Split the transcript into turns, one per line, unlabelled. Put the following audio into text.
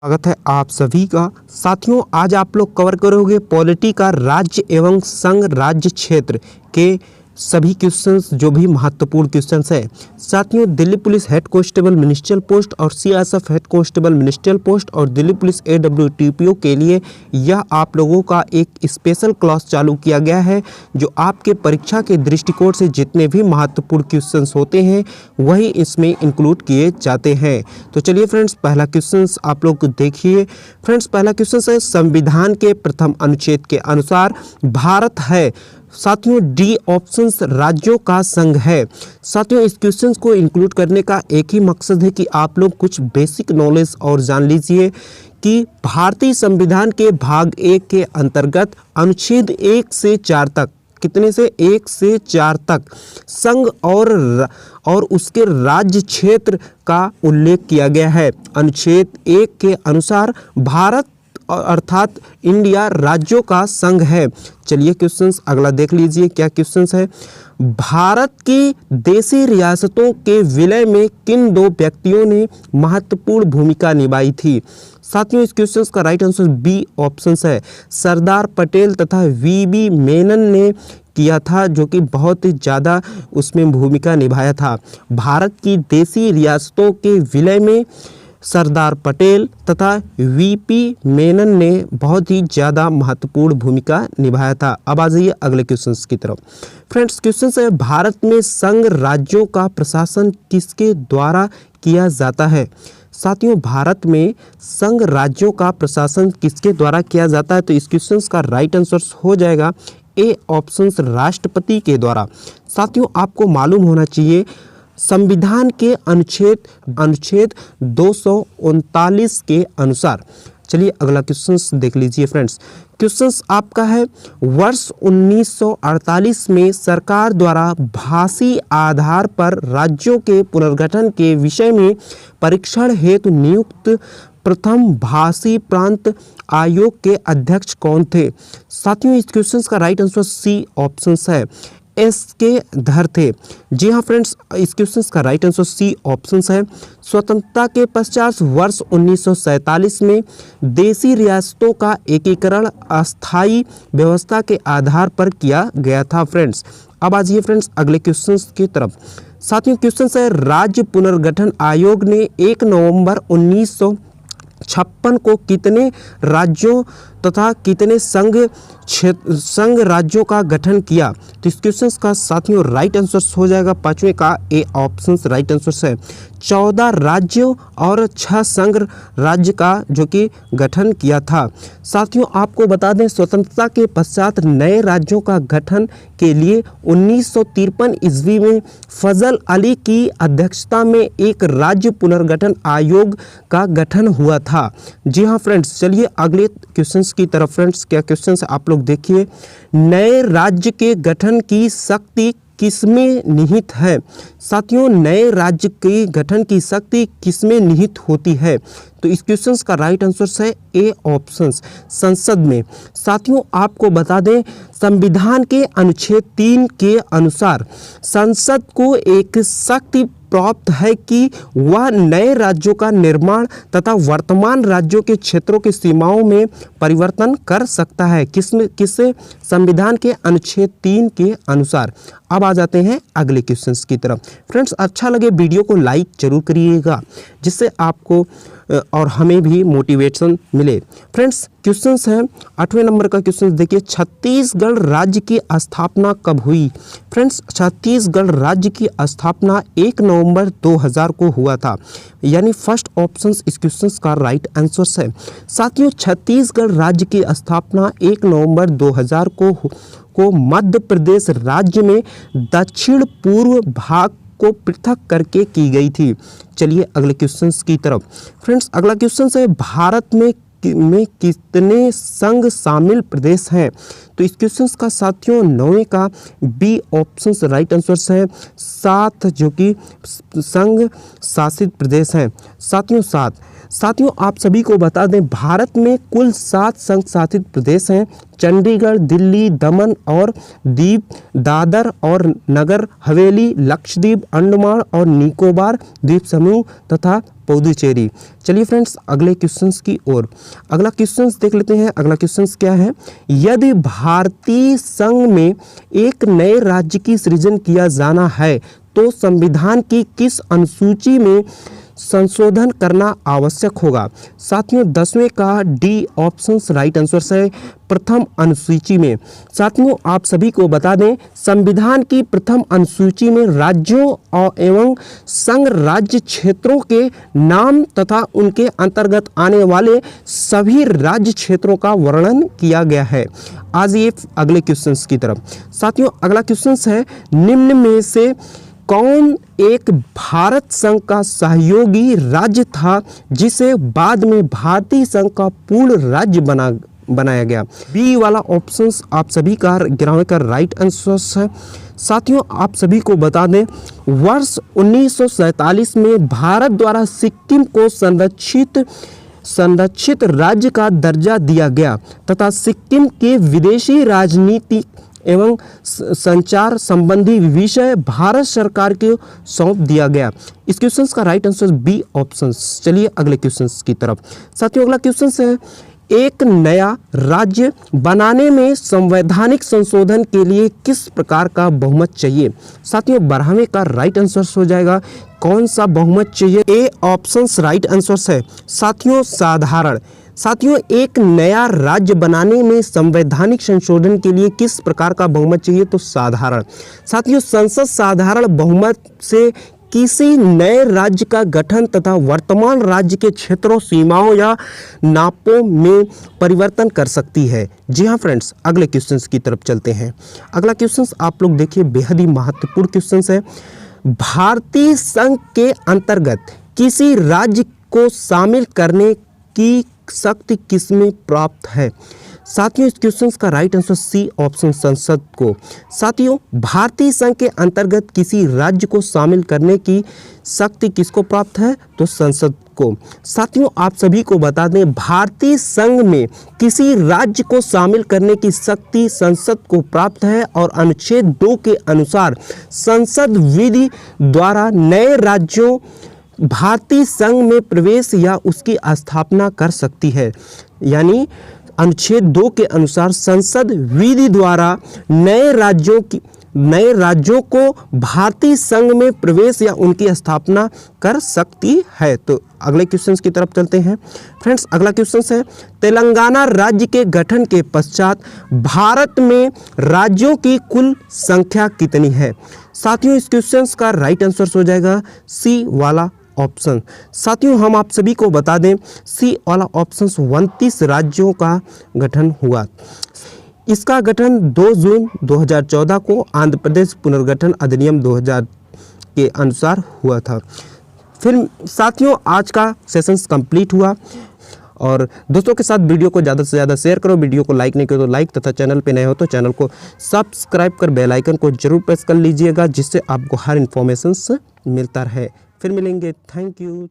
स्वागत है आप सभी का। साथियों, आज आप लोग कवर करोगे पॉलिटी का राज्य एवं संघ राज्य क्षेत्र के सभी क्वेश्चंस, जो भी महत्वपूर्ण क्वेश्चंस है। साथियों, Delhi police head constable ministerial post और CISF head constable ministerial post और दिल्ली पुलिस एडब्ल्यूटीपीओ के लिए यह आप लोगों का एक स्पेशल क्लास चालू किया गया है, जो आपके परीक्षा के दृष्टिकोण से जितने भी महत्वपूर्ण क्वेश्चंस होते हैं वही इसमें इंक्लूड किए जाते हैं। तो चलिए फ्रेंड्स, पहला क्वेश्चन आप लोग देखिए। फ्रेंड्स, पहला क्वेश्चन है, संविधान के प्रथम अनुच्छेद के अनुसार भारत है। साथियों, डी ऑप्शन राज्यों का संघ है। साथियों, इस क्वेश्चन को इंक्लूड करने का एक ही मकसद है कि आप लोग कुछ बेसिक नॉलेज और जान लीजिए कि भारतीय संविधान के भाग 1 के अंतर्गत अनुच्छेद 1 से 4 तक, कितने से 1 से 4 तक संघ और उसके राज्य क्षेत्र का उल्लेख किया गया है। अनुच्छेद 1 के अनुसार भारत अर्थात इंडिया राज्यों का संघ है। चलिए क्वेश्चंस अगला देख लीजिए, क्या क्वेश्चंस है। भारत की देशी रियासतों के विलय में किन दो व्यक्तियों ने महत्वपूर्ण भूमिका निभाई थी। साथियों, इस क्वेश्चन का राइट आंसर बी ऑप्शन है, सरदार पटेल तथा वीबी मेनन ने किया था, जो कि बहुत ही ज़्यादा उसमें भूमिका निभाया था। भारत की देशी रियासतों के विलय में सरदार पटेल तथा वीपी मेनन ने बहुत ही ज़्यादा महत्वपूर्ण भूमिका निभाया था। अब आ जाइए अगले क्वेश्चन की तरफ। फ्रेंड्स, क्वेश्चन है, भारत में संघ राज्यों का प्रशासन किसके द्वारा किया जाता है। साथियों, भारत में संघ राज्यों का प्रशासन किसके द्वारा किया जाता है, तो इस क्वेश्चन का राइट आंसर हो जाएगा ए ऑप्शन, राष्ट्रपति के द्वारा। साथियों, आपको मालूम होना चाहिए संविधान के अनुच्छेद 239 के अनुसार। चलिए अगला क्वेश्चन देख लीजिए फ्रेंड्स। क्वेश्चन आपका है, वर्ष 1948 में सरकार द्वारा भाषी आधार पर राज्यों के पुनर्गठन के विषय में परीक्षण हेतु नियुक्त प्रथम भाषी प्रांत आयोग के अध्यक्ष कौन थे। साथियों, इस क्वेश्चन का राइट आंसर सी ऑप्शन है, एस के धर थे। जी हाँ फ्रेंड्स, इस क्वेश्चन का राइट आंसर सी ऑप्शन है। स्वतंत्रता के पश्चात वर्ष 1947 में देशी रियासतों का एकीकरण अस्थायी व्यवस्था के आधार पर किया गया था। फ्रेंड्स, अब आ जाइए फ्रेंड्स अगले क्वेश्चन की तरफ। साथियों, क्वेश्चन है, राज्य पुनर्गठन आयोग ने 1 नवंबर 1956 को कितने राज्यों तथा कितने संघ राज्यों का गठन किया। तो इस क्वेश्चन का साथियों राइट आंसर हो जाएगा पांचवें का ए ऑप्शन राइट आंसर है, 14 राज्यों और 6 संघ राज्य का जो कि गठन किया था। साथियों, आपको बता दें स्वतंत्रता के पश्चात नए राज्यों का गठन के लिए 1953 ईस्वी में फजल अली की अध्यक्षता में एक राज्य पुनर्गठन आयोग का गठन हुआ था। जी हाँ फ्रेंड्स, चलिए अगले क्वेश्चन की तरफ। फ्रेंड्स, क्या क्वेश्चन है आप लोग देखिए। नए राज्य के गठन की शक्ति किसमें निहित है। साथियों, नए राज्य के गठन की शक्ति किसमें निहित होती है, तो इस क्वेश्चन का राइट आंसर है ए ऑप्शन, संसद में। साथियों, आपको बता दें संविधान के अनुच्छेद 3 के अनुसार संसद को एक शक्ति प्राप्त है कि वह नए राज्यों का निर्माण तथा वर्तमान राज्यों के क्षेत्रों की सीमाओं में परिवर्तन कर सकता है। किससे? संविधान के अनुच्छेद 3 के अनुसार। अब आ जाते हैं अगले क्वेश्चंस की तरफ। फ्रेंड्स, अच्छा लगे वीडियो को लाइक जरूर करिएगा, जिससे आपको और हमें भी मोटिवेशन मिले। फ्रेंड्स, क्वेश्चंस है 8वें नंबर का क्वेश्चन देखिए, छत्तीसगढ़ राज्य की स्थापना कब हुई। फ्रेंड्स, छत्तीसगढ़ राज्य की स्थापना 1 नवंबर 2000 को हुआ था, यानी फर्स्ट ऑप्शन इस क्वेश्चन का राइट आंसर है। साथियों, छत्तीसगढ़ राज्य की स्थापना 1 नवंबर 2000 को मध्य प्रदेश राज्य में दक्षिण पूर्व भाग को पृथक करके की गई थी। चलिए अगले क्वेश्चंस की तरफ। फ्रेंड्स, अगला क्वेश्चन है, भारत में कितने संघ शामिल प्रदेश हैं। तो इस क्वेश्चन का साथियों 9वें का बी ऑप्शन राइट आंसर है, 7 जो कि संघ शासित प्रदेश हैं। साथियों 7। साथियों आप सभी को बता दें भारत में कुल 7 संघ शासित प्रदेश हैं। चंडीगढ़, दिल्ली, दमन और दीव, दादर और नगर हवेली, लक्षद्वीप, अंडमान और निकोबार द्वीप समूह तथा पुडुचेरी। चलिए फ्रेंड्स अगले क्वेश्चंस की ओर। अगला क्वेश्चंस देख लेते हैं। अगला क्वेश्चंस क्या है? यदि भारतीय संघ में एक नए राज्य की सृजन किया जाना है तो संविधान की किस अनुसूची में संशोधन करना आवश्यक होगा? साथियों 10वें का डी ऑप्शन राइट आंसर है, प्रथम अनुसूची में। साथियों आप सभी को बता दें संविधान की प्रथम अनुसूची में राज्यों एवं संघ राज्य क्षेत्रों के नाम तथा उनके अंतर्गत आने वाले सभी राज्य क्षेत्रों का वर्णन किया गया है। आज ये अगले क्वेश्चंस की तरफ। साथियों अगला क्वेश्चंस है निम्न में से कौन एक भारत संघ का सहयोगी राज्य था जिसे बाद में भारतीय संघ का पूर्ण राज्य बनाया गया? बी वाला ऑप्शंस आप सभी का 11वें का राइट आंसर है। साथियों आप सभी को बता दें वर्ष 1947 में भारत द्वारा सिक्किम को संरक्षित राज्य का दर्जा दिया गया तथा सिक्किम के विदेशी राजनीति एवं संचार संबंधी विषय भारत सरकार को सौंप दिया गया। इस क्वेश्चन का राइट आंसर बी ऑप्शन। चलिए अगले क्वेश्चन की तरफ। साथियों अगला क्वेश्चन है एक नया राज्य बनाने में संवैधानिक संशोधन के लिए किस प्रकार का बहुमत चाहिए? साथियों 12वें का राइट आंसर हो जाएगा कौन सा बहुमत चाहिए? ए ऑप्शन राइट आंसर है। साथियों साधारण। साथियों एक नया राज्य बनाने में संवैधानिक संशोधन के लिए किस प्रकार का बहुमत चाहिए? तो साधारण। साथियों संसद साधारण बहुमत से किसी नए राज्य का गठन तथा वर्तमान राज्य के क्षेत्रों, सीमाओं या नापों में परिवर्तन कर सकती है। जी हाँ फ्रेंड्स अगले क्वेश्चंस की तरफ चलते हैं। अगला क्वेश्चंस आप लोग देखिए बेहद ही महत्वपूर्ण क्वेश्चंस है। भारतीय संघ के अंतर्गत किसी राज्य को शामिल करने की शक्ति किसमें प्राप्त है? साथियों इस क्वेश्चन का राइट आंसर सी ऑप्शन संसद को। साथियों भारतीय संघ के अंतर्गत किसी राज्य को शामिल करने की शक्ति किसको प्राप्त है? तो संसद को। साथियों आप सभी को बता दें भारतीय संघ में किसी राज्य को शामिल करने की शक्ति संसद को प्राप्त है और अनुच्छेद 2 के अनुसार संसद विधि द्वारा नए राज्यों भारतीय संघ में प्रवेश या उसकी स्थापना कर सकती है। यानी अनुच्छेद 2 के अनुसार संसद विधि द्वारा नए राज्यों को भारतीय संघ में प्रवेश या उनकी स्थापना कर सकती है। तो अगले क्वेश्चन की तरफ चलते हैं। फ्रेंड्स अगला क्वेश्चन है तेलंगाना राज्य के गठन के पश्चात भारत में राज्यों की कुल संख्या कितनी है? साथियों इस क्वेश्चन का राइट आंसर हो जाएगा सी वाला ऑप्शन। साथियों हम आप सभी को बता दें सी वाला ऑप्शन 29 राज्यों का गठन हुआ। इसका गठन 2 जून 2014 को आंध्र प्रदेश पुनर्गठन अधिनियम 2000 के अनुसार हुआ था। फिर साथियों आज का सेशंस कंप्लीट हुआ और दोस्तों के साथ वीडियो को ज़्यादा से ज़्यादा शेयर करो। वीडियो को लाइक नहीं करो तो लाइक तथा चैनल पे नए हो तो चैनल को सब्सक्राइब कर बेल आइकन को जरूर प्रेस कर लीजिएगा जिससे आपको हर इन्फॉर्मेशन मिलता रहे। फिर मिलेंगे। Thank you.